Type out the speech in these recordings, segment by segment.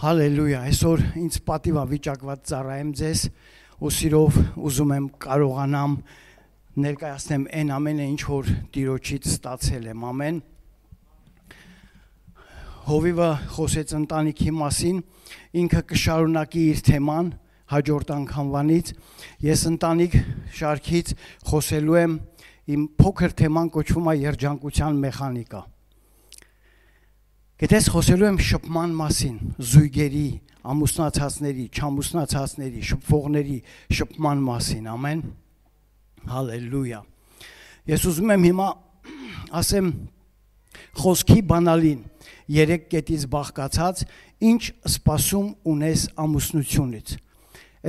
Հալելույա, այսօր ինձ պատիվա վիճակված ծառայեմ ձեզ ու սիրով ուզում եմ կարողանամ ներկայացնեմ այն ամենը ինչ որ Տիրոջից ստացել եմ, ամեն։ Հովիվը խոսեց ընտանիքի մասին, ինքը կշարունակի իր թեման հաջորդ անգամվանից, ես ընտանիք շարքից խոսելու եմ, իմ փոքր թեման կոչվում է երջանկության մեխանիկա։ Գիտես խոսելու եմ շփման մասին, զույգերի, ամուսնացածների, չամուսնացածների, շփվողների շփման մասին, ամեն, հալելույա։ Ես ուզում եմ հիմա ասեմ խոսքի բանալին, 3 կետից բաղկացած, ինչ սպասում ունես ամուսնությունից։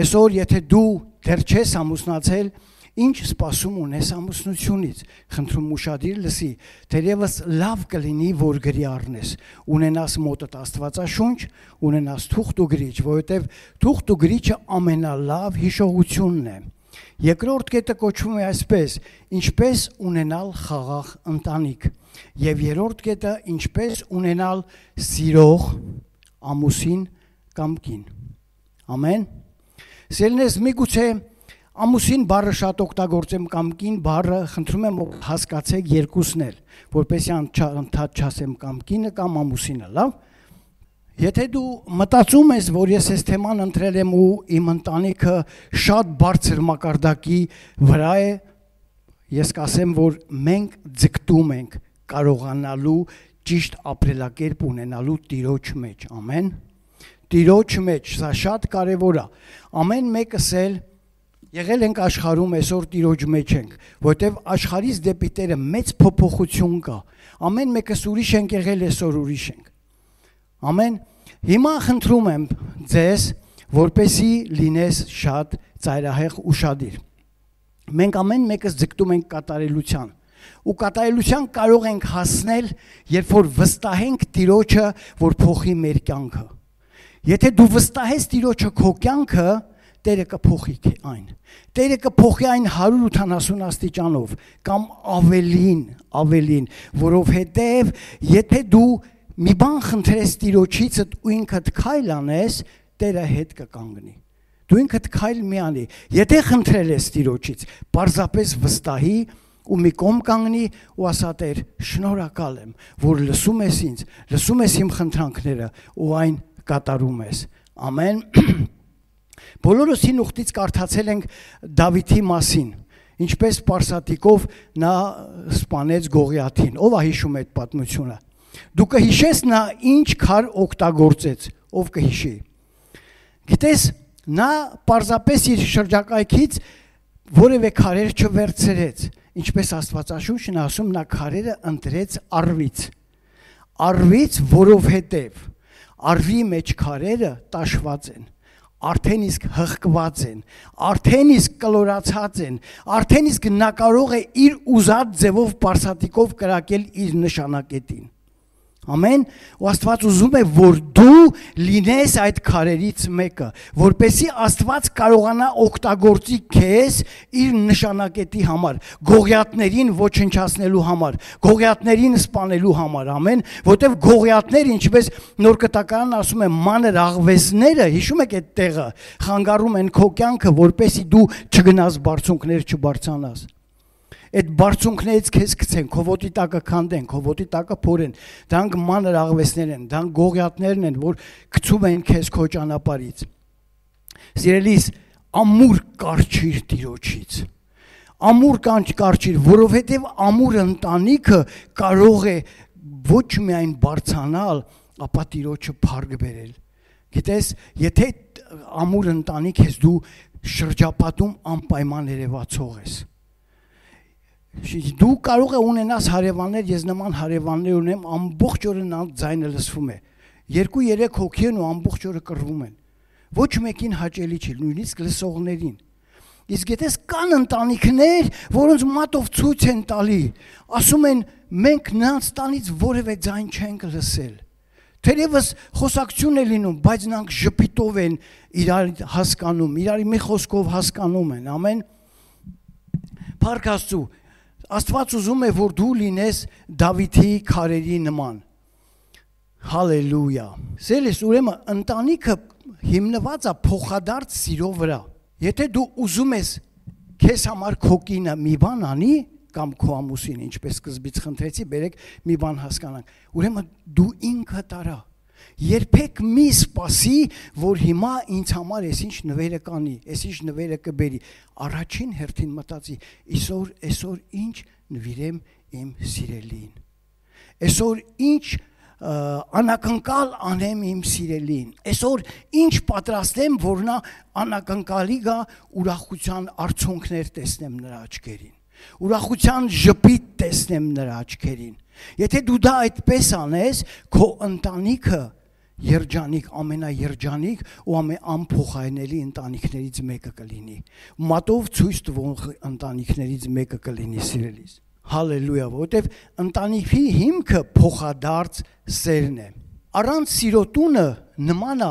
Այսօր եթե դու դեռ չես ամուսնացել, ինչ սպասում ունես ամուսնությունից, խնդրում ուշադիր լսի, թերևս լավ կլինի, որ գրի առնես, ունենաս մոտդ Աստվածաշունչ, ունենաս թուղթ ու գրիչ, որովհետև թուղթ ու գրիչը ամենալավ հիշողությունն է։ Երկրորդ կետը կոչվում է այսպես, ինչպես ունենալ խաղաղ ընտանիք, եւ երրորդ կետը ինչպես ունենալ սիրող ամուսին կամ կին։ Ամեն։ Սիրելիներս, միգուցե ամուսին բառը շատ օգտագործեմ կամ կին բառը, խնդրում եմ հասկացեք երկուսն էլ, որպեսզի ընդհանրապես չասեմ կամ կինը կամ ամուսինը, լավ։ Եթե դու մտածում ես, որ ես այս թեման ընտրել եմ ու իմ ընտանիքը շատ բարձր մակարդակի վրա է, ես կասեմ, որ մենք ձգտում ենք կարողանալու ճիշտ ապրելակերպ ունենալու Տիրոջ մեջ, ամեն։ Տիրոջ մեջ, սա շատ կարևոր է։ Ամեն մեկս էլ եղել ենք աշխարհում, այսօր Տիրոջ մեջ ենք, որտեվ աշխարհից դեպի Տերը մեծ փոփոխություն կա։ Ամեն մեկս ուրիշ ենք եղել, այսօր ուրիշ ենք։ Ամեն։ Հիմա խնդրում եմ ձեզ, որպեսզի լինես շատ ծայրահեղ ուշադիր։ Մենք ամեն մեկս ձգտում ենք կատարելության։ Ու կատարելության կարող ենք հասնել, երբ որ վստահենք Տիրոջը, որ փոխի մեր կյանքը։ Եթե դու վստահես Տիրոջը քո կյանքը, Տերը կփոխի այն։ Տերը կփոխի այն 180 աստիճանով կամ ավելին, որովհետև եթե դու մի բան խնդրես Տիրոջից ու ինքդ քայլ անես, Տերը հետ կկանգնի։ Դու ինքդ քայլ մի անի։ Եթե խնդրել ես Տիրոջից, պարզապես վստահի ու մի կողմ կանգնի ու ասա Տեր, շնորհակալ եմ, որ լսում ես ինձ, լսում ես իմ խնդրանքները ու այն կատարում ես։ Ամեն։ Բոլորս հին ուխտից կարդացել ենք Դավիթի մասին, ինչպես պարսատիկով նա սպանեց Գողիաթին, ով է հիշում այդ պատմությունը։ Դու կհիշես նա ինչ քար օգտագործեց, ով կհիշի։ Գիտես, նա պարզապես իր շրջակայքից որևէ քարեր չվերցրեց, ինչպես Աստվածաշունչն ասում, նա քարերը ընտրեց առվից, որովհետև առվի մեջ քարերը տաշված են, արդեն իսկ հղկված են, արդեն իսկ կլորացած են, արդեն իսկ նա կարող է իր ուզած ձևով պարսատիկով կրակել իր նշանակետին։ Ամեն, ու Աստված ուզում է, որ դու լինես այդ քարերից մեկը, որպեսզի Աստված կարողանա օգտագործի քեզ իր նշանակետի համար, Գողիաթներին ոչնչացնելու համար, Գողիաթներին սպանելու համար, ամեն, որտեղ Գողիաթները, ինչպես Նոր Կտակարանն ասում է, մանր աղվեսները, հիշում եք այդ տեղը, խանգարում են քո կյանքը, որպեսզի դու չգնաս բարձունքներ չբարձրանաս։ Այդ բարձունքներից քեզ գցեն, քո ոտի տակը քանդեն, քո ոտի տակը փորեն, դրանք մանր աղվեսներ են, դրանք գողիաթներն են, որ գցում են քեզ քո ճանապարհից։ Սիրելիս, ամուր կարչիր Տիրոջից։ Ամուր կարչիր, որովհետև ամուր ընտանիքը կարող է ոչ միայն բարձրանալ, ապա Տիրոջը փառք բերել։ Գիտես, եթե ամուր ընտանիք ես, դու շրջապատում անպայման երևացող ես։ Դու կարող է ունենաս հարևաններ, ես նման հարևաններ ունեմ, ամբողջ օրը նրանց ձայնը լսվում է։ 2-3 հոգի են ու ամբողջ օրը կռվում են։ Ոչ մեկին հաճելի չի, նույնիսկ լսողներին։ Իսկ եթե կան ընտանիքներ, որոնց մատով ցույց են տալի, ասում են, մենք նրանց տանից որևէ ձայն չենք լսել։ Թերևս խոսակցություն է լինում, բայց նրանք ժպիտով են իրար հասկանում, իրար մի խոսքով հասկանում են, ամեն։ Փառք Աստծո, Աստված ուզում է, որ դու լինես Դավիթի քարերի նման։ Հալելույա։ Սիրելիս, ուրեմն ընտանիքը հիմնված է փոխադարձ սիրո վրա։ Եթե դու ուզում ես քեզ համար քո կինը մի բան անի, կամ քո ամուսին, ինչպես սկզբից խնդրեցի, բերեք մի բան հասկանանք։ Ուրեմն դու ինքդ արա։ Երբեք մի սպասի, որ հիմա ինձ համար այսինչ նվերը կանի, այսինչ նվերը կբերի։ Առաջին հերթին մտածի, այսօր ինչ նվիրեմ իմ սիրելին։ Այսօր ինչ անակնկալ անեմ իմ սիրելին։ Այսօր ինչ պատրաստեմ, որ նա անակնկալի գա ուրախության արցունքներ տեսնեմ նրա աչքերին։ Ուրախության ժպիտ տեսնեմ նրա աչքերին։ Եթե դու դա այդպես անես, քո ընտանիքը երջանիկ, ամենաերջանիկ ու ամենափոխայնելի ընտանիքներից մեկը կլինի։ Մատով ցույց տվող ընտանիքներից մեկը կլինի, սիրելիս։ Հալելույա, որովհետև ընտանիքի հիմքը փոխադարձ սերն է։ Առանց սիրո տունը նման է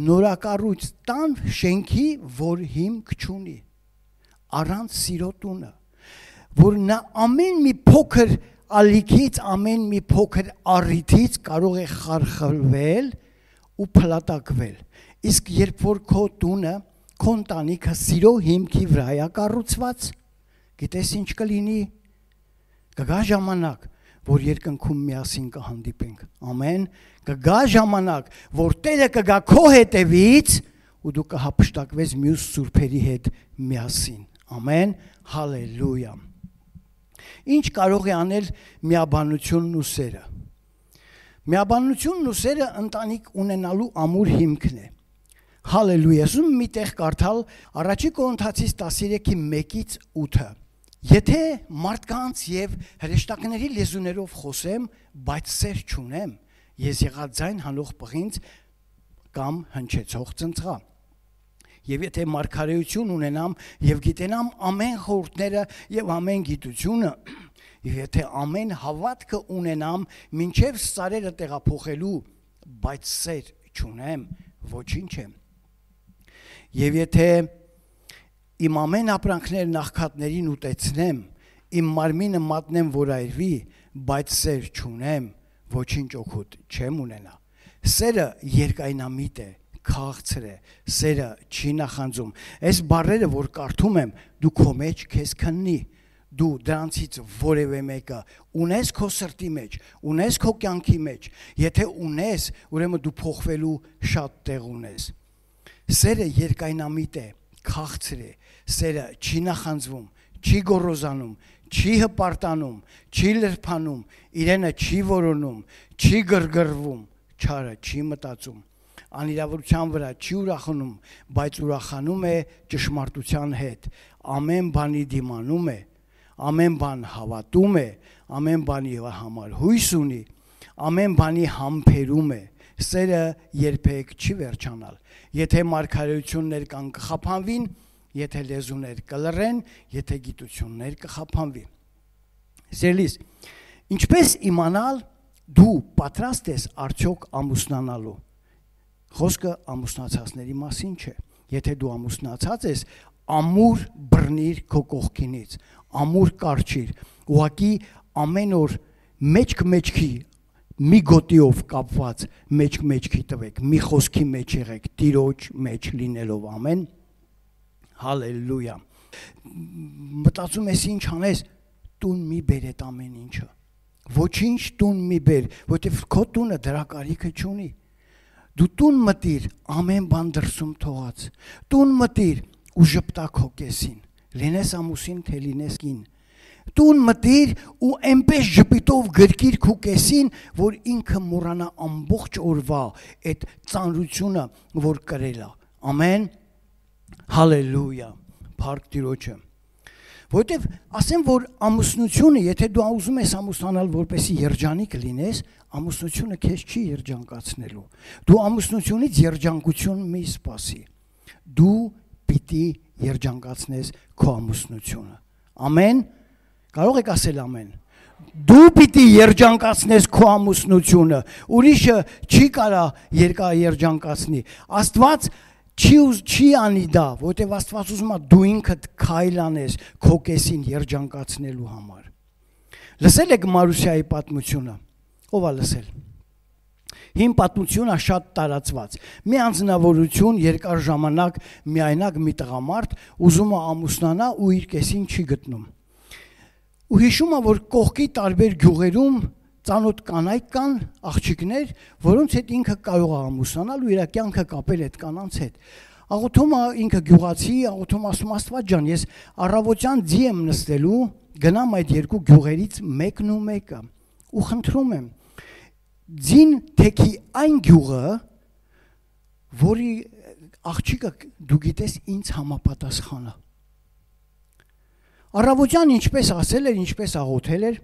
նորակառույց տան շենքի, որ հիմք չունի։ Առանց սիրո տունը, որ նա ամեն մի փոքր ալիքից, ամեն մի փոքր առիթից կարող է խարխլվել ու փլատակվել։ Իսկ երբ որ քո տունը, քո ընտանիքը սիրո հիմքի վրա է կառուցված, գիտես ինչ կլինի։ Կգա ժամանակ, որ երկնքում միասին կհանդիպենք։ Ամեն։ Կգա ժամանակ, որ Տերը կգա քո հետևից ու դու կհափշտակվես մյուս սուրբերի հետ միասին։ Ամեն։ Հալելույա։ Ինչ կարող է անել միաբանությունն ու սերը։ Միաբանությունն ու սերը ընտանիք ունենալու ամուր հիմքն է։ Հալելույա։ Ուզում մի տեղ կարդալ Առաջի Կորինթացիս 13:1-8։ Եթե մարդկանց եւ հրեշտակների լեզուներով խոսեմ, բայց սեր չունեմ, ես եղած ձայն հանող պղինձ կամ հնչեցող ծնծղա։ Եվ եթե մարգարեություն ունենամ եւ գիտենամ ամեն խորհուրդները եւ ամեն գիտությունը, եւ եթե ամեն հավատքը ունենամ մինչեւ սարերը տեղափոխելու, բայց սեր չունեմ, ոչինչ եմ։ Եվ եթե իմ ամեն ապրանքներն աղքատներին ուտեցնեմ, իմ մարմինը մատնեմ, որ այրվի, բայց սեր չունեմ, ոչինչ օգուտ չեմ ունենա։ Սերը երկայնամիտ է, քաղցր է, սերը չի նախանձում։ Այս բառերը, որ կարդում եմ, դու քո մեջ քեզ քննի, դու դրանցից որևէ մեկը ունես քո սրտի մեջ, ունես քո կյանքի մեջ։ Եթե ունես, ուրեմն դու փոխվելու շատ տեղ ունես։ Սերը երկայնամիտ է, քաղցր է, սերը չի նախանձվում, չի գոռոզանում, չի հպարտանում, չի լրփանում, իրենը չի որոնում, չի գրգռվում, չարը չի մտածում, անիրավության վրա չի ուրախանում, բայց ուրախանում է ճշմարտության հետ, ամեն բանի դիմանում է, ամեն բան հավատում է, ամեն բանի համար հույս ունի, ամեն բանի համբերում է, սերը երբեք չի վերջանալ։ Եթե մարգարեություններ կան կխափանվին, եթե լեզուներ կլռեն, եթե գիտություններ կխափանվի։ Սիրելիս, ինչպես իմանալ դու պատրաստ ես արդյոք ամուսնանալու։ Խոսքը ամուսնացածների մասին չէ։ Եթե դու ամուսնացած ես, ամուր բռնիր քո կողքինից, ամուր կարճիր, ուղղակի ամեն օր մեջքի մի գոտիով կապված մեջքի տվեք, մի խոսքի մեջ եղեք, Տիրոջ մեջ լինելով, ամեն։ Հալելույա։ Մտածում ես ինչ անես, տուն մի բեր այդ ամեն ինչը։ Ոչինչ տուն մի բեր, որտեղ քո տունը դրա կարիքը չունի։ Դու տուն մտիր, ամեն բան դրսում թողած։ Տուն մտիր ու ժպտա քո կեսին։ Լինես ամուսին, թե լինես կին։ Տուն մտիր ու այնպես ժպիտով գրկիր քո կեսին, որ ինքը մոռանա ամբողջ օրվա այդ ծանրությունը, որ կրել է։ Ամեն։ Հալելույա, փառք Տիրոջը։ Որտեվ ասեմ, որ ամուսնությունը, եթե դու ուզում ես ամուսնանալ, որպեսզի երջանիկ լինես, ամուսնությունը քեզ չի երջանկացնելու։ Դու ամուսնությունից երջանկություն մի սպասի։ Դու պիտի երջանկացնես քո ամուսնությունը։ Ամեն։ Կարող եք ասել ամեն։ Դու պիտի երջանկացնես քո ամուսնությունը։ Ուրիշը չի կարա երջանկացնի։ Աստված չի անի դա, որտեղ Աստված ուզում է դու ինքդ քայլ անես քո կեսին երջանկացնելու համար։ Լսել եք Մարուսյայի պատմությունը։ Ո՞վ է լսել։ Հին պատմությունը շատ տարածված։ Մի անձնավորություն երկար ժամանակ միայնակ մի տղամարդ ուզում է ամուսնանա ու իր կեսին չի գտնում։ Ու հիշում է, որ կողքի տարբեր գյուղերում ծանոթ կանայք կան, աղջիկներ, որոնց հետ ինքը կարող է ամուսնանալ ու իր կյանքը կապել այդ կանանց հետ։ Աղոթում է ինքը գյուղացի, աղոթում ասում Աստված ջան, ես առավոտյան ձի եմ նստելու, գնամ այդ երկու գյուղերից մեկն ու մեկը ու խնդրում եմ ձին թեքի այն գյուղը, որի աղջիկը դու գիտես ինձ համապատասխանա։ Առավոտյան ինչպես ասել էր, ինչպես աղոթել էր,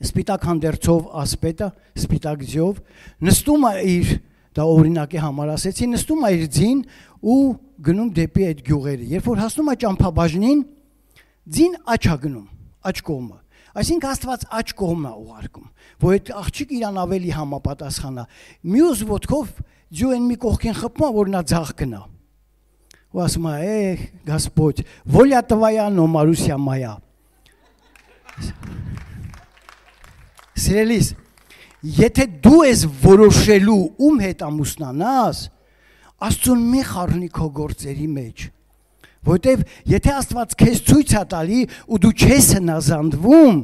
սպիտակ հանդերձով ասպետը, սպիտակ ձյով, նստում է իր, դա օրինակի համար ասեցի, նստում է իր ձին ու գնում դեպի այդ գյուղերը։ Երբ որ հասնում է ճամփաբաժնին, ձին աջ է գնում, աջ կողմը։ Այսինքն Աստված աջ կողմն է ուղարկում, որ այդ աղջիկ իրան ավելի համապատասխանա։ Մյուս ոտքով ձյուն մի կողքին խփում է, որ նա ձախ գնա։ Ու ասում է, Господь, воля твоя, но Маруся моя։ Սիրելիս, եթե դու ես որոշելու ում հետ ամուսնանաս, Աստծուն մի խառնի քո գործերի մեջ։ Որտեվ եթե Աստված քեզ ցույց է տալի ու դու չես հնազանդվում,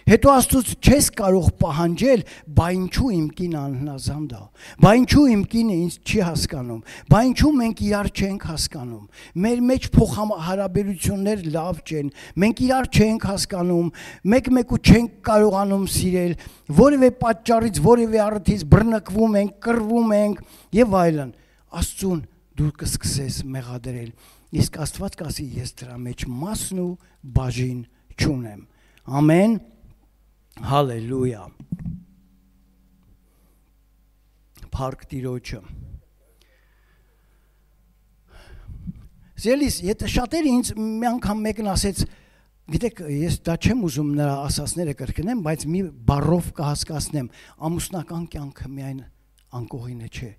հետո Աստծուց չես կարող պահանջել, բա ինչու իմ կինը անհնազանդ է, բա ինչու իմ կինը ինձ չի հասկանում, բա ինչու մենք իրար չենք հասկանում, մեր մեջ փոխհարաբերություններ լավ չեն, մենք իրար չենք հասկանում, մեկ-մեկու չենք կարողանում սիրել, որևէ պատճառից, որևէ առիթից բռնկվում ենք, կռվում ենք եւ այլն։ Աստծուն դու կսկսես մեղադրել։ Իսկ Աստված կասի ես դրա մեջ մասն ու բաժին չունեմ։ Ամեն։ Հալելույա։ Փառք Տիրոջը։ Զելիս, եթե շատերը ինձ մի անգամ մեկն ասեց, գիտեք, ես դա չեմ ուզում նրա ասածները կրկնեմ, բայց մի բառով կհասկացնեմ, ամուսնական կյանքը միայն անկողինը չէ,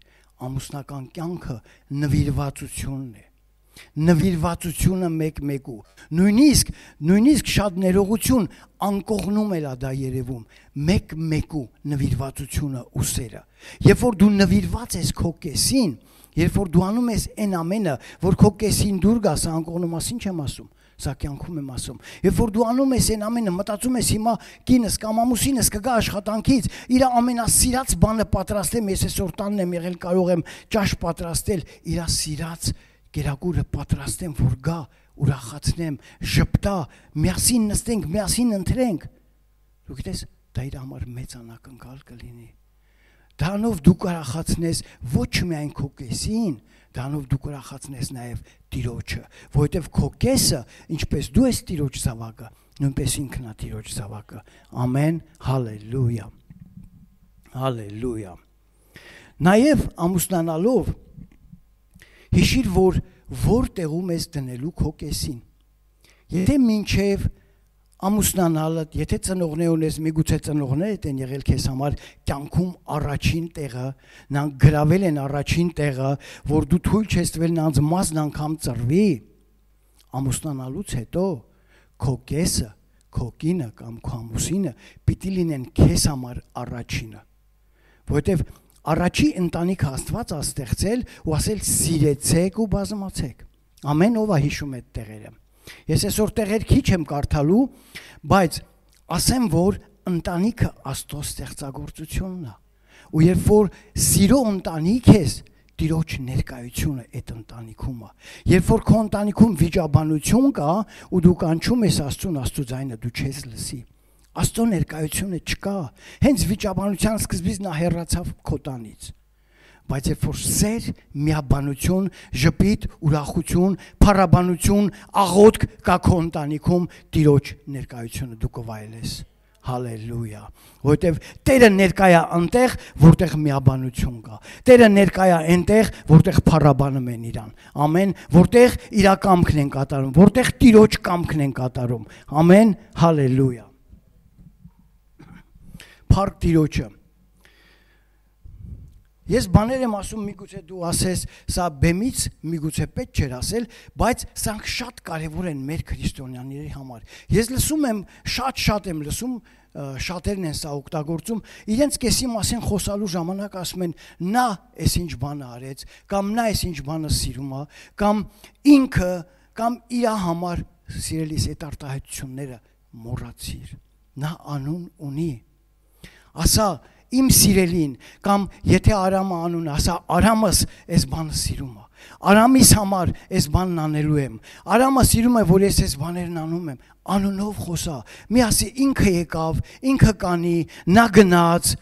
ամուսնական կյանքը նվիրվածությունն է։ Նվիրվածությունը մեկ-մեկու, նույնիսկ շատ ներողություն անկողնում էլ դա երևում, մեկ-մեկու նվիրվածությունը ու սերը։ Երբ որ դու նվիրված ես քո կեսին, երբ որ դու անում ես այն ամենը, որ քո կեսին դուր գաս, անկողնում ասին չեմ ասում, սա կյանքում եմ ասում։ Երբ որ դու անում ես այն ամենը, մտածում ես հիմա կինս կամ ամուսինս կգա աշխատանքից, իր ամենասիրած բանը պատրաստեմ, ես այսօր տանն եմ եղել, կարող եմ ճաշ պատրաստել, իր սիրած գերագուրը պատրաստեմ, որ գա, ուրախացնեմ, ժպտա, միասին նստենք, միասին ընթրենք։ Դու գիտես, դա իր համար մեծ անակնկալ կլինի։ Դրանով դու կուրախացնես ոչ միայն քո կեսին, դրանով դու կուրախացնես նաև Տիրոջը, որովհետև քո կեսը, ինչպես դու ես Տիրոջ զավակը, նույնպես ինքն է Տիրոջ զավակը։ Ամեն, հալելույա։ Հալելույա։ Նաև ամուսնանալով հիշիր, որ տեղում ես դնելու քո կեսին։ Եթե մինչև ամուսնանալը, եթե ծնողներ ունես, միգուցե ծնողներդ են եղել քեզ համար կյանքում առաջին տեղը, նրանք գրավել են առաջին տեղը, որ դու թույլ չես տվել նրանց մասն անգամ ծռվի, ամուսնանալուց հետո քո կեսը, քո կինը կամ քո ամուսինը պիտի լինեն քեզ համար առաջինը, որովհետև առաջի ընտանիքը Աստված է ստեղծել ու ասել սիրեցեք ու բազմացեք։ Ամեն ով է հիշում այդ տեղերը։ Ես այսօր տեղեր քիչ եմ կարդալու, բայց ասեմ, որ ընտանիքը Աստծո ստեղծագործությունն է։ Ու երբ որ սիրո ընտանիք ես, Տիրոջ ներկայությունը այդ ընտանիքում է։ Երբ որ քո ընտանիքում վիճաբանություն կա ու դու կանչում ես Աստծուն, Աստծո ձայնը դու չես լսի։ Աստծո ներկայությունը չկա, հենց վիճաբանության սկզբից նա հեռացավ քո տանից։ Բայց երբ որ սեր, միաբանություն, ժպիտ, ուրախություն, փառաբանություն, աղոթք կա քո ընտանիքում, Տիրոջ ներկայությունը դու կվայելես։ Հալելույա։ Որովհետև Տերը ներկա է այնտեղ, որտեղ միաբանություն կա։ Տերը ներկա է այնտեղ, որտեղ փառաբանում են իրան։ Ամեն, որտեղ իր կամքն են կատարում, որտեղ Տիրոջ կամքն են կատարում։ Ամեն, հալելույա։ Փառք Տիրոջը։ Ես բաներ եմ ասում, միգուցե դու ասես, սա բեմից միգուցե պետք չէր ասել, բայց սրանք շատ կարևոր են մեր քրիստոնյաների համար։ Ես լսում եմ, շատ եմ լսում, շատերն են սա օգտագործում, իրենց կեսի մասին խոսալու ժամանակ ասում են, նա էս ինչ բանը արեց, կամ նա էս ինչ բանը սիրում է, կամ ինքը, կամ իր համար, սիրելիս, այդ արտահայտությունները մոռացիր։ Նա անուն ունի։ Ասա իմ սիրելին, կամ եթե Արամը անուն ասա, Արամս այս բանը սիրում է։ Արամիս համար այս բանն անելու եմ։ Արամը սիրում է, որ ես այս բաներն անում եմ։ Անունով խոսա։ Մի ասի ինքը եկավ, ինքը կանի, նա գնաց,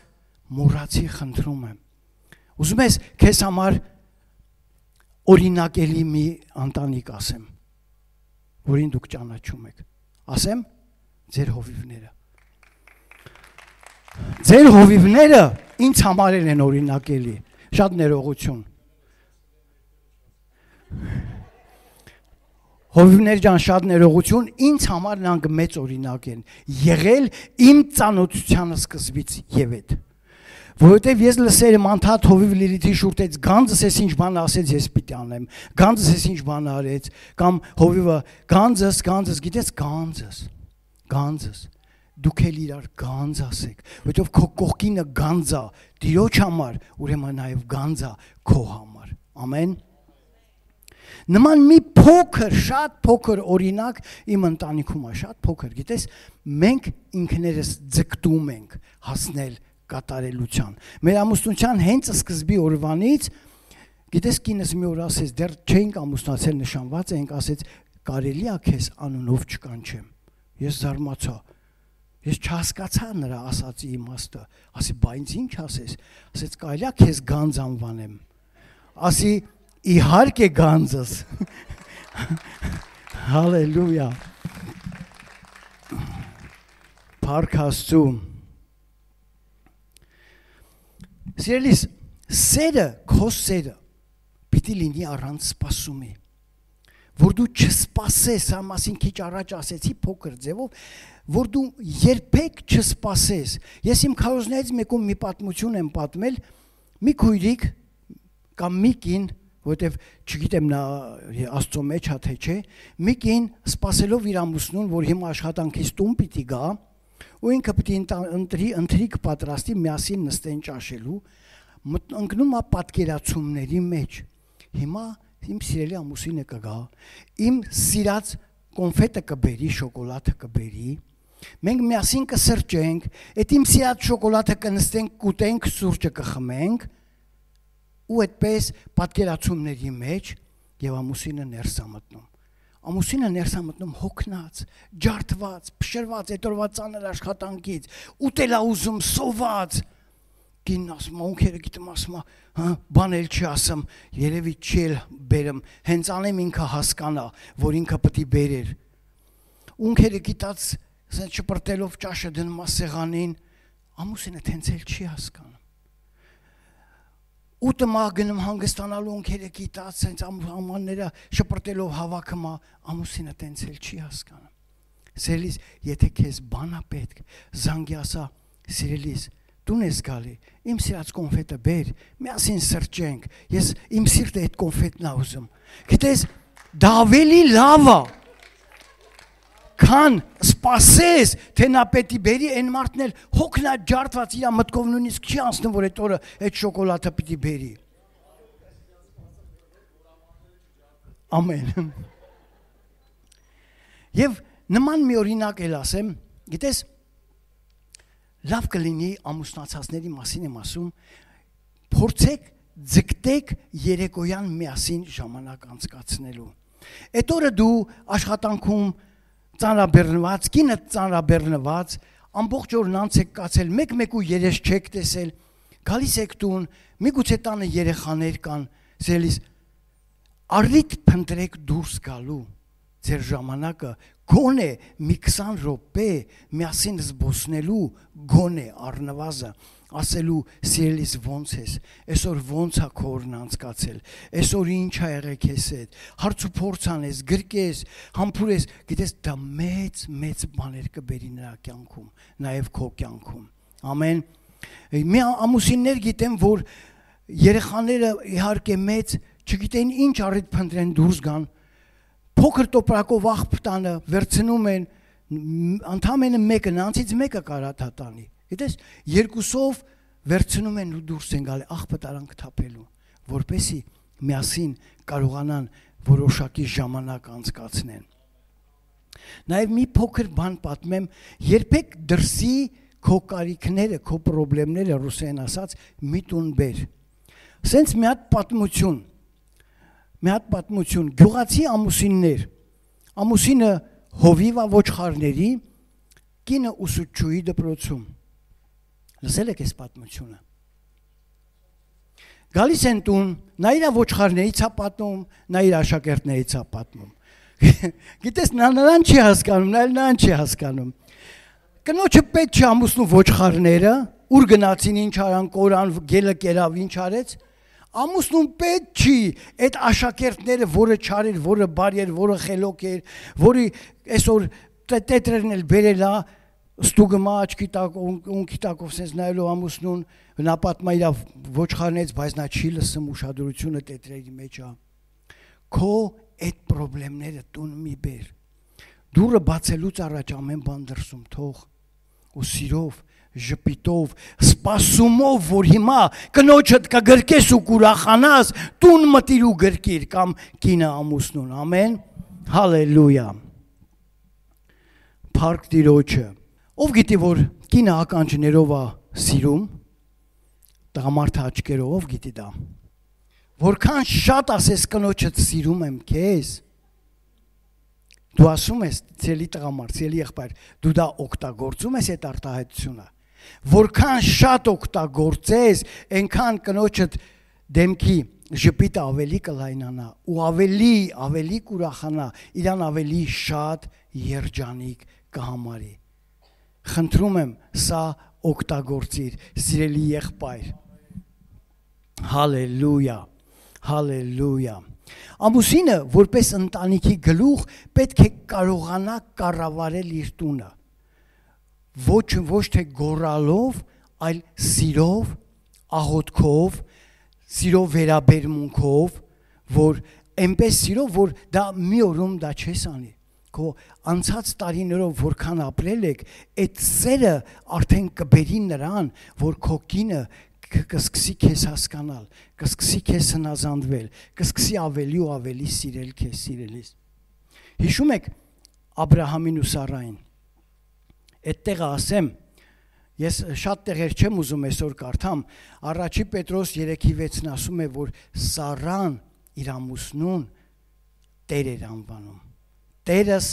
մոռացի, խնդրում եմ։ Ուզում ես քեզ համար օրինակելի մի ընտանիք ասեմ, որին դուք ճանաչում եք։ Ասեմ, ձեր հովիվները։ Ձեր հովիվները ինձ համար են օրինակելի, շատ ներողություն։ Հովիվներ ջան, շատ ներողություն, ինձ համար նրանք մեծ օրինակ են, եղել իմ ծանոթության սկզբից եւ այդ։ Որովհետեւ ես լսել եմ անդադ հովիվ Լիլիթի շուրթից, գանձս էս ինչ բան ասեց, ես պիտի անեմ, գանձս էս ինչ բան արեց, կամ հովիվը գանձս, գիտես գանձս դուք էլ իրար գանձ ասեք, որովհետև քո կողքինը գանձա Տիրոջ համար, ուրեմն նաև գանձա քո համար։ Ամեն։ Նման մի փոքր, շատ փոքր օրինակ իմ ընտանիքում է, շատ փոքր, գիտես, մենք ինքներս ձգտում ենք հասնել կատարելության։ Մեր ամուսնության հենց սկզբի օրվանից, գիտես, կինս մի օր ասեց, դեռ չէինք ամուսնացել, նշանված էինք, ասեց, կարելի է քեզ անունով չկանչեմ։ Ես զարմացա։ Ես չհասկացա նրա ասացի իմաստը, ասի, բա ինձ ինչ ասես, ասեց, կարելի է քեզ գանձ անվանեմ, ասի, իհարկե գանձս, հալելույա, փառք Աստծու, սիրելիս, սերը, քո սերը, պիտի լինի առանց սպասումի, որ դու չսպասես, հա մասին քիչ առաջ ասեցի փոքր ձևով, որ դու երբեք չսպասես։ Ես իմ քարոզներից մեկում մի պատմություն եմ պատմել, մի քույրիկ կամ մի կին, որովհետև չգիտեմ նա Աստծո մեջ է թե չէ, մի կին սպասելով իր ամուսնուն, որ հիմա աշխատանքից տուն պիտի գա, ու ինքը պիտի ընթրիք պատրաստի միասին նստեն ճաշելու, ընկնում է պատկերացումների մեջ։ Հիմա իմ սիրելի ամուսինը կգա, իմ սիրած կոնֆետը կբերի, շոկոլադը կբերի, մենք միասին կսրճենք, այդ իմ սիրած շոկոլադը կնստենք, կուտենք, սուրճը կխմենք, ու այդպես պատկերացումների մեջ եւ ամուսինը ներս է մտնում։ Ամուսինը ներս է մտնում հոգնած, ջարդված, փշրված, այդ օրվա ծանր աշխատանքից, ուտել է ուզում, սոված։ Կինն ասում է, ունքերը գիտեմ, ասում է, հա, բան էլ չի ասում, երևի չի էլ բերեմ, հենց անեմ ինքը հասկանա, որ ինքը պիտի բերեր։ Ունքերը գիտած, ասեն չպրտելով ճաշը դնում է սեղանին, ամուսինը հենց էլ չի հասկանում։ Ուտը մա գնում հանգստանալու ունքերը գիտած, հենց ամանները շպրտելով հավաքում է, ամուսինը հենց էլ չի հասկանում։ Սիրելիս, եթե քեզ բան է պետք, զանգի ասա, սիրելիս, դուն ես գալի, իմ սիրած կոնֆետը բեր, միասին սրճենք, ես իմ սիրտը այդ կոնֆետն է ուզում։ Գիտես, դա ավելի լավ է, քան սպասես, թե նա պետք է բերի, այն մարդն էլ հոգնած ջարդված իր մտքով նույնիսկ չի անցնում, որ այդ օրը այդ շոկոլադը պիտի բերի։ Ամեն։ Եվ նման մի օրինակ էլ ասեմ, գիտես, լավ կլինի ամուսնացածների մասին եմ ասում, փորձեք, ձգտեք երեկոյան միասին ժամանակ անցկացնելու։ Այդ օրը դու աշխատանքում ծանրաբեռնված, կինը ծանրաբեռնված, ամբողջ օրն անց եք կացել, մեկ-մեկու երես չեք տեսել, գալիս եք տուն, միգուցե տանը երեխաներ կան, սիրելիս, առիթ փնտրեք դուրս գալու ձեր ժամանակը, գոնե մի 20 րոպե միասին զբոսնելու, գոնե առնվազը, ասելու սիրելիս ոնց ես, այսօր ոնց է քո օրն անցկացել, այսօր ինչ ա եղել քեզ հետ, հարց ու փորձ անես, գրկես, համբուրես, գիտես դա մեծ բաներ կբերի նրա կյանքում, նաև քո կյանքում։ Ամեն։ Մի ամուսիններ գիտեմ, որ երեխաները իհարկե մեծ, չգիտեն ինչ առիթ փնտրեն դուրս գան, փոքր տոպրակով աղբ տանը վերցնում են, ընդամենը մեկը, նրանցից մեկը կարա տանի։ Գիտես, երկուսով վերցնում են ու դուրս են գալի աղբը տարանք թափելու, որպեսի միասին կարողանան որոշակի ժամանակ անցկացնեն։ Նաև մի փոքր բան պատմեմ, երբեք դրսի քո կարիքները, քո խնդիրները ռուսերեն ասած մի տուն բեր։ Սենց մի հատ պատմություն, գյուղացի ամուսիններ, ամուսինը հովիվա ոչխարների, կինը ուսուցչուհի դպրոցում։ Լսել եք այս պատմությունը։ Գալիս են տուն, նա իր ոչխարներից է պատմում, նա իր աշակերտներից է պատմում։ Գիտես, նրան չի հասկանում, նրան չի հասկանում։ Կնոջը պետք չի ամուսնու ոչխարները, ուր գնացին, ինչ արան, կորան, գելը կերավ, ինչ արեց։ Ամուսնուն պետք չի այդ աշակերտները, որը չարեր, որը բարի էր, որը խելոք էր, որը այսօր տետրերն էլ բերել է, ստուգմա աչքի տակ, ունքի տակով սենց նայելով ամուսնուն, նա պատմա իր ոչխարներից, բայց նա չի լսում ուշադրությունը տետրերի մեջ է։ Քո այդ խնդիրները տուն մի բեր։ Դուրը բացելուց առաջ ամեն բան դրսում թող ու սիրով, ժպիտով, սպասումով, որ հիմա կնոջդ կգրկես ու կուրախանաս, տուն մտիր ու գրկիր կամ կինը ամուսնուն, ամեն, հալելույա, փառք Տիրոջը, ով գիտի, որ կինը ականջներով է սիրում, տղամարդը աչքերով, ով գիտի դա, որքան շատ ասես կնոջդ սիրում եմ քեզ, դու ասում ես, ցելի տղամարդ, ցելի եղբայր, դու դա օգտագործում ես այդ արտահայտությունը, որքան շատ օգտագործես, այնքան կնոջդ դեմքի ժպիտը ավելի կլայնանա ու ավելի կուրախանա, իրան ավելի շատ երջանիկ կհամարի։ Խնդրում եմ, սա օգտագործիր, սիրելի եղբայր։ Հալելույա, հալելույա։ Ամուսինը, որպես ընտանիքի գլուխ, պետք է կարողանա կառավարել իր տունը, ոչ թե գոռալով, այլ սիրով, աղոթքով, սիրով վերաբերմունքով, որ այնպես սիրով, որ դա մի օրում դա չես անի։ Քո անցած տարիներով որքան ապրել եք, այդ սերը արդեն կբերի նրան, որ քո կինը կսկսի քեզ հասկանալ, կսկսի քեզ հնազանդվել, կսկսի ավելի ու ավելի սիրել քեզ սիրելիս։ Հիշում եք Աբրահամին ու Սարային։ Այդտեղը ասեմ, ես շատ տեղեր չեմ ուզում այսօր կարդամ, առաջի Պետրոս 3:6-ն ասում է, որ Սարան իր ամուսնուն Տեր էր անվանում։ Տերս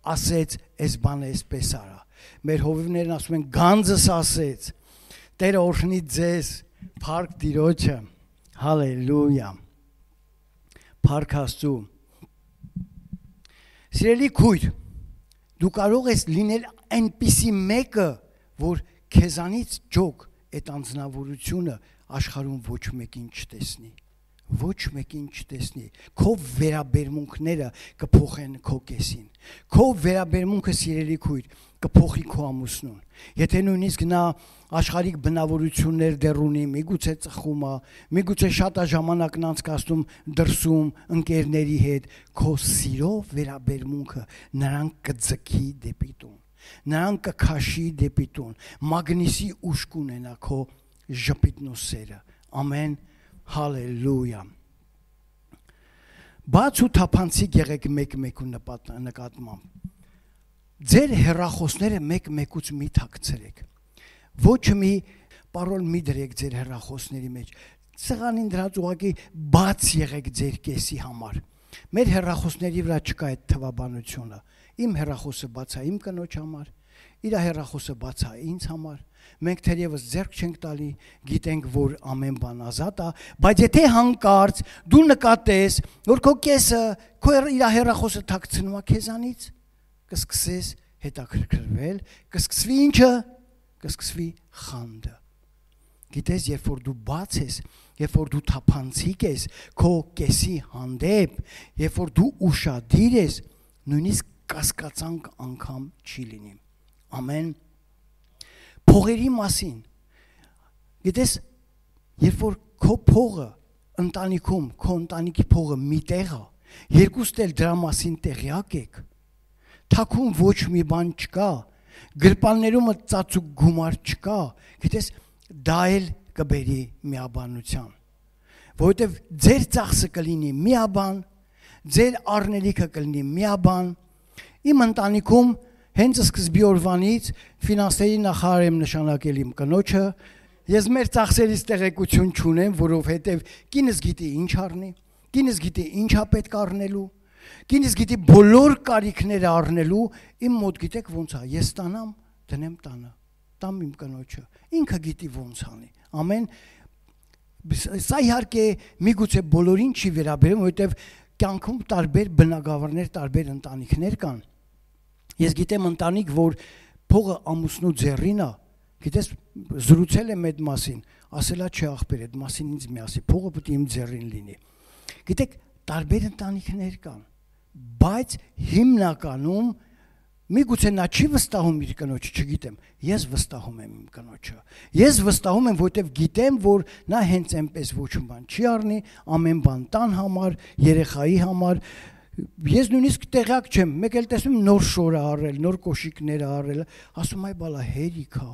ասեց, այս բանը այսպես արա։ Մեր հովիվներն ասում են, գանձս ասեց։ Տերը օրհնի ձեզ, փառք Տիրոջը, հալելույա, փառք Աստծու։ Սիրելի քույր, դու կարող ես լինել այնպիսի մեկը, որ քեզանից ջոկ այդ անձնավորությունը աշխարհում ոչ մեկին չտեսնի, ոչ մեկին չտեսնի, քո վերաբերմունքները կփոխեն քո կեսին, քո վերաբերմունքը սիրելի քույր կփոխի քո ամուսնուն, եթե նույնիսկ նա աշխարհիկ բնավորություններ դեռ ունի, միգուցե ծխում է, միգուցե շատ ժամանակն անցկացնում դրսում ընկերների հետ, քո սիրով վերաբերմունքը նրան կձգի դեպի տուն, նրան կքաշի դեպի տուն, մագնիսի ուժ կունենա քո ժպիտն ու սերը, ամեն, հալելույա։ Բաց ու թափանցիկ եղեք մեկ-մեկու նկատմամբ, ձեր հեռախոսները մեկ-մեկուց մի թաքցրեք, ոչ մի պարոլ մի դրեք ձեր հեռախոսների մեջ, սեղանին դրած ուղղակի բաց եղեք ձեր կեսի համար, մեր հեռախոսների վրա չկա այդ թվաբանությունը, իմ հեռախոսը բաց է իմ կնոջ համար, իր հեռախոսը բաց է ինձ համար, մենք թերևս ձեռք չենք տալի, գիտենք, որ ամեն բան ազատ է, բայց եթե հանկարծ դու նկատես, որ քո կեսը, քո իր հեռախոսը թաքցնում է քեզանից, կսկսես հետաքրքրվել, կսկսվի ինչը, կսկսվի խանդը։ Գիտես, երբ որ դու բաց ես, երբ որ դու թափանցիկ ես, քո կեսի հանդեպ, երբ որ դու ուշադիր ես, նույնիսկ կասկածանք անգամ չի լինի։ Ամեն։ Փողերի մասին, գիտես, երբ որ քո փողը ընտանիքում, քո ընտանիքի փողը մի տեղ է, երկուստ էլ դրա մասին տեղյակ եք, թաքուն ոչ մի բան չկա, գրպաններումը ծածուկ գումար չկա, գիտես, դա էլ կբերի միաբանության, որովհետև ձեր ծախսը կլինի միաբան, ձեր առնելիքը կլինի միաբան, իմ ընտանիքում հենց սկզբի օրվանից ֆինանսների նախարար եմ նշանակել իմ կնոջը, ես մեր ծախսերից տեղեկություն չունեմ, որովհետև կինս գիտի ինչ առնի, կինս գիտի ինչա պետք առնելու, կինս գիտի բոլոր կարիքները առնելու, իմ մոտ գիտեք ոնց է, ես ստանամ, դնեմ տանը, տամ իմ կնոջը, ինքը գիտի ոնց անի, ամեն, սա իհարկե միգուցե բոլորին չի վերաբերում, որովհետև կյանքում տարբեր բնագավառներ, տարբեր ընտանիքներ կան, ես գիտեմ ընտանիք, որ փողը ամուսնու ձեռին է, գիտես, զրուցել եմ այդ մասին, ասելա չէ աղբեր, այդ մասին ինձ մի ասի, փողը պետք է իմ ձեռին լինի, գիտեք, տարբեր ընտանիքներ կան, բայց հիմնականում միգուցե նա չի վստահում իր կնոջը, չգիտեմ, ես վստահում եմ իմ կնոջը, ես վստահում եմ, որտեվ գիտեմ, որ նա հենց այնպես ոչ մի բան չի առնի, ամեն բան տան համար, երեխայի համար, ես նույնիսկ տեղյակ չեմ, մեկ էլ տեսնում նոր շոր է առել, նոր կոշիկներ է առել, ասում այ բալա հերիք է,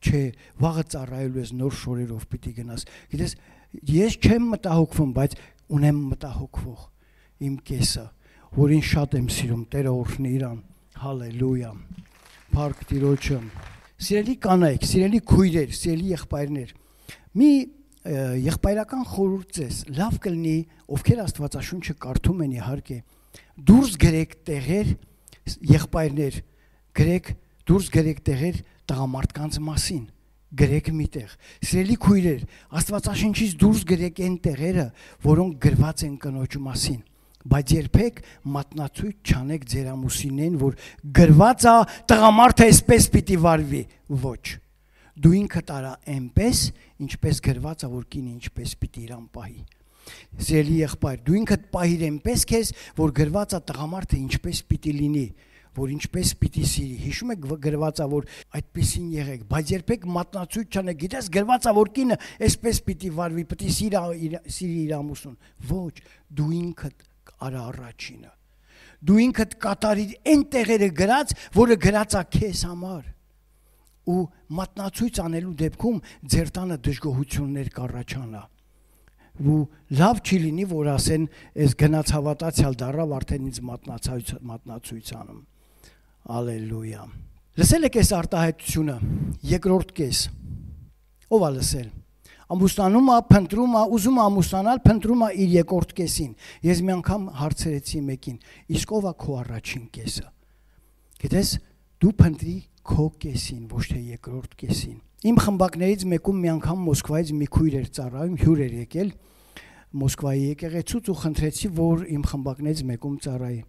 չէ, վաղը ծառայելու ես նոր շորերով պիտի գնաս, գիտես, ես չեմ մտահոգվում, բայց ունեմ մտահոգվող իմ կեսը, որին շատ եմ սիրում, Տերը օրհնի իրան, հալելույա, փառք Տիրոջը, սիրելի կանայք, սիրելի քույրեր, սիրելի եղբայրներ, մի եղբայրական խորհուրդ ձեզ, լավ կլինի, ովքեր Աստվածաշունչը կարդում են իհարկե, դուրս գրեք տեղեր, եղբայրներ, դուրս գրեք տեղեր տղամարդկանց մասին, գրեք միտեղ, սիրելի քույրեր, Աստվածաշնչից դուրս գրեք այն տեղերը, որոնք գրված են կնոջ մասին, բայց երբեք մատնացույց չանեք ձեր ամուսինեն, որ գրված է տղամարդը այսպես պիտի վարվի, ոչ, դու ինքդ արա այնպես, ինչպես գրված է, որ կինը ինչպես պիտի իրան պահի, սիրելի եղբայր, դու ինքդ պահիր այնպես քեզ, որ գրված է տղամարդը ինչպես պիտի լինի, որ ինչպես պիտի սիրի, հիշում եք գրված է, որ այդպեսին եղեք, բայց երբեք մատնացույց չանեք, գիտես գրված է, որ կինը այսպես պիտի վարվի, պիտի սիրի իր ամուսնուն, ոչ, դու ինքդ արա առաջինը, դու ինքդ կատարիր այն տեղերը գրած, որը գրած է քեզ համար, ու մատնացույց անելու դեպքում ձեր տանը դժգոհություններ կառաջանա, ու լավ չի լինի, որ ասեն, այս գնաց հավատացյալ դառավ, արդեն ինձ մատնացույց անում, Ալելույա, լսել եք այս արտահայտությունը, երկրորդ կես, ով է լսել, ամուսնանում է, փնտրում է, ուզում է ամուսնանալ, փնտրում է իր երկրորդ կեսին, ես մի անգամ հարցրեցի մեկին, իսկ ով է քո առաջին կեսը, գիտես, դու փնտրի քո կեսին, ոչ թե երկրորդ կեսին, իմ խմբակներից մեկում մի անգամ Մոսկվայից մի քույր էր ծառայում, հյուր էր եկել Մոսկվայի եկեղեցուց ու խնդրեցի, որ իմ խմբակներից մեկում ծառայի,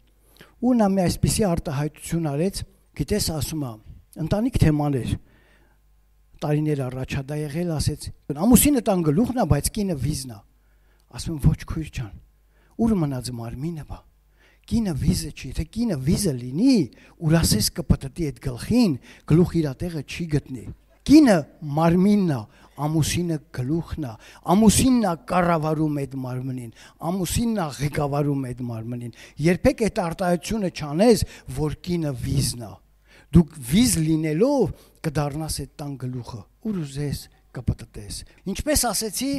ու նա մի այսպիսի արտահայտություն արեց, գիտես ասում է, ընտանիք թեմաներ, տարիներ առաջ դա եղել, ասեց, ամուսինը տան գլուխն է, բայց կինը վիզն է, ասում ոչ քույր ջան, ուր մնաց մարմինը բա, կինը վիզը չի, թե կինը վիզը լինի, ուր ասես կպտտի այդ գլխին, գլուխ իր տեղը չի գտնի, կինը մարմինն է, ամուսինը գլուխն է, ամուսինն է կառավարում այդ մարմնին, ամուսինն է ղեկավարում այդ մարմնին, երբեք այդ արտահայտությունը չանես, որ կինը վիզն է, դու վիզ լինելով կդառնաս այդ տան գլուխը, ուր ուզես կպտտես, ինչպես ասեցի,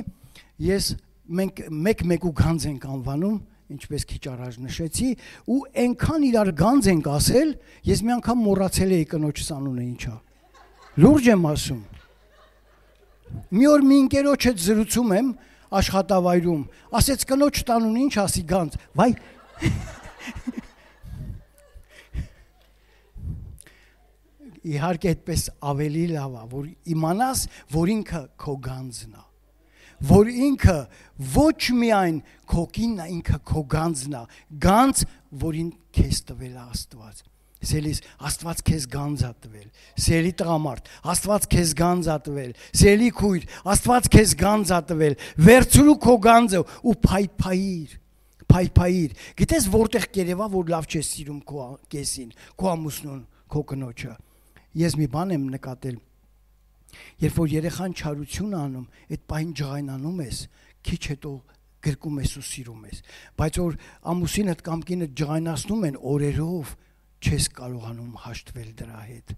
մենք մեկ ու գանձ ենք անվանում, ինչպես քիչ առաջ նշեցի, ու այնքան իրար գանձ ենք ասել, ես մի անգամ մոռացել էի կնոջս անունը ինչա, լուրջ եմ ասում, մի օր մի ընկերոջ հետ զրուցում եմ աշխատավայրում, ասեց կնոջ տանուն ինչ ասի գանձ, վայ, իհարկե այդպես ավելի լավ է, որ իմանաս, որ ինքը քո գանձն է, որ ինքը ոչ միայն քո կինն է, ինքը քո գանձն է, գանձ, որին քեզ տվել է Աստված, Սիրելիս, Աստված քեզ գանձ է տվել, սիրելի տղամարդ, Աստված քեզ գանձ է տվել, սիրելի քույր, Աստված քեզ գանձ է տվել, վերցրու քո գանձը ու փայփայիր, գիտես որտեղ կերևա, որ լավ չես սիրում քո կեսին, քո ամուսնուն, քո կնոջը, ես մի բան եմ նկատել, Երբ որ երեխան չարություն անում, այդ պահին ջղայնանում ես, քիչ հետո գրկում ես ու սիրում ես։ Բայց որ ամուսինդ կամ կինը ջղայնացնում են օրերով, չես կարողանում հաշտվել դրա հետ։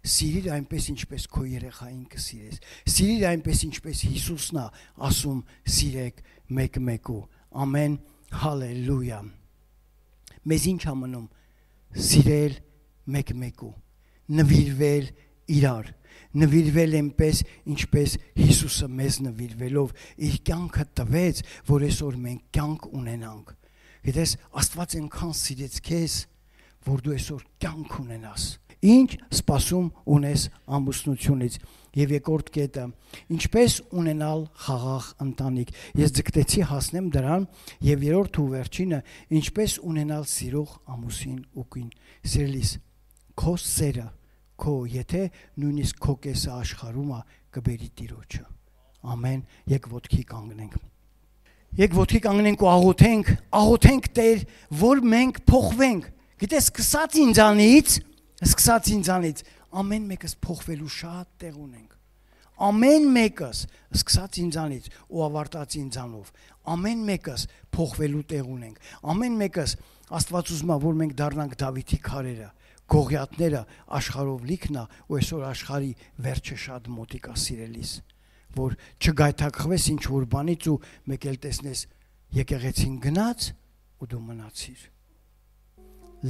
Սիրիր այնպես, ինչպես քո երեխային կսիրես։ Սիրիր այնպես, ինչպես Հիսուսն է ասում, սիրեք մեկ-մեկու։ Ամեն, հալելույա։ Մեզ ինչ է մնում։ Սիրել մեկ-մեկու, նվիրվել իրար, նվիրվել այնպես, ինչպես Հիսուսը մեզ նվիրվելով իր կյանքը տվեց, որ այսօր մենք կյանք ունենանք։ Գիտես, Աստված այնքան սիրեց քեզ, որ դու այսօր կյանք ունենաս։ Ինչ սպասում ունես ամուսնությունից։ Եվ երկրորդ կետը, ինչպես ունենալ խաղաղ ընտանիք։ Ես ձգտեցի հասնեմ դրան, եւ երրորդ ու վերջինը, ինչպես ունենալ սիրող ամուսին ու կին։ Սիրելիս, քո սերը, քո, եթե նույնիսկ քո կեսը աշխարհում է, կբերի Տիրոջը։ Ամեն, եկ ոտքի կանգնենք։ Եկ ոտքի կանգնենք ու աղոթենք Տեր, որ մենք փոխվենք։ Գիտես, սկսած ինձանից, ամեն մեկս փոխվելու շատ տեղ ունենք։ Ամեն մեկս սկսած ինձանից ու ավարտած ինձանով, ամեն մեկս փոխվելու տեղ ունենք։ Ամեն մեկս Աստված ուզում է, որ մենք դառնանք Դավիթի քարերը, Գողիաթները աշխարհով լիքն է, ու այսօր աշխարհի վերջը շատ մոտիկ է, սիրելիս, որ չգայթակղվես ինչ որ բանից ու մեկ էլ տեսնես եկեղեցին գնաց ու դու մնացիր։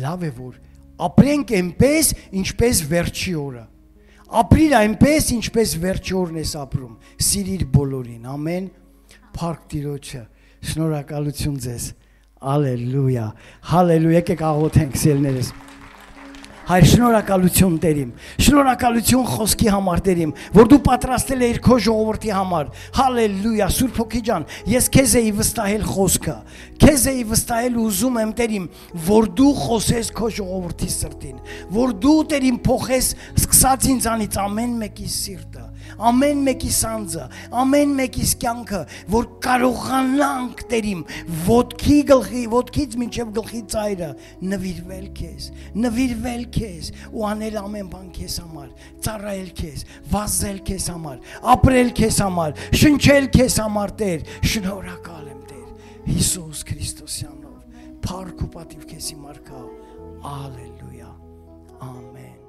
Լավ է, որ ապրենք այնպես, ինչպես վերջի օրը։ Ապրիր այնպես, ինչպես վերջի օրն ես ապրում։ Սիրիր բոլորին։ Ամեն։ Փառք Տիրոջը։ Շնորհակալություն ձեզ։ Ալելույա։ Հալելույա։ Եկեք աղոթենք, սիրելիներս։ Հայր, շնորհակալություն Տերիմ, շնորհակալություն խոսքի համար Տերիմ, որ դու պատրաստել ես քո ժողովրդի համար։ Հալելույա, Սուրբ Հոգի ջան, ես քեզ էի վստահել խոսքը, քեզ էի վստահել ու ուզում եմ Տերիմ, որ դու խոսես քո ժողովրդի սրտին, որ դու Տերիմ փոխես սկսած ինձանից ամեն մեկի սիրտը, ամեն մեկի սանձը, ամեն մեկի կյանքը, որ կարողանանք Տերիմ ոտքից մինչև գլխի ծայրը նվիրվել քեզ ու անել ամեն բան քեզ համար, ծառայել քեզ, վազել քեզ համար, ապրել քեզ համար, շնչել քեզ համար Տեր, շնորհակալ եմ Տեր, Հիսուս Քրիստոսյանով, փառք ու պատիվ քեզ հիմար կա, ալելույա, ամեն։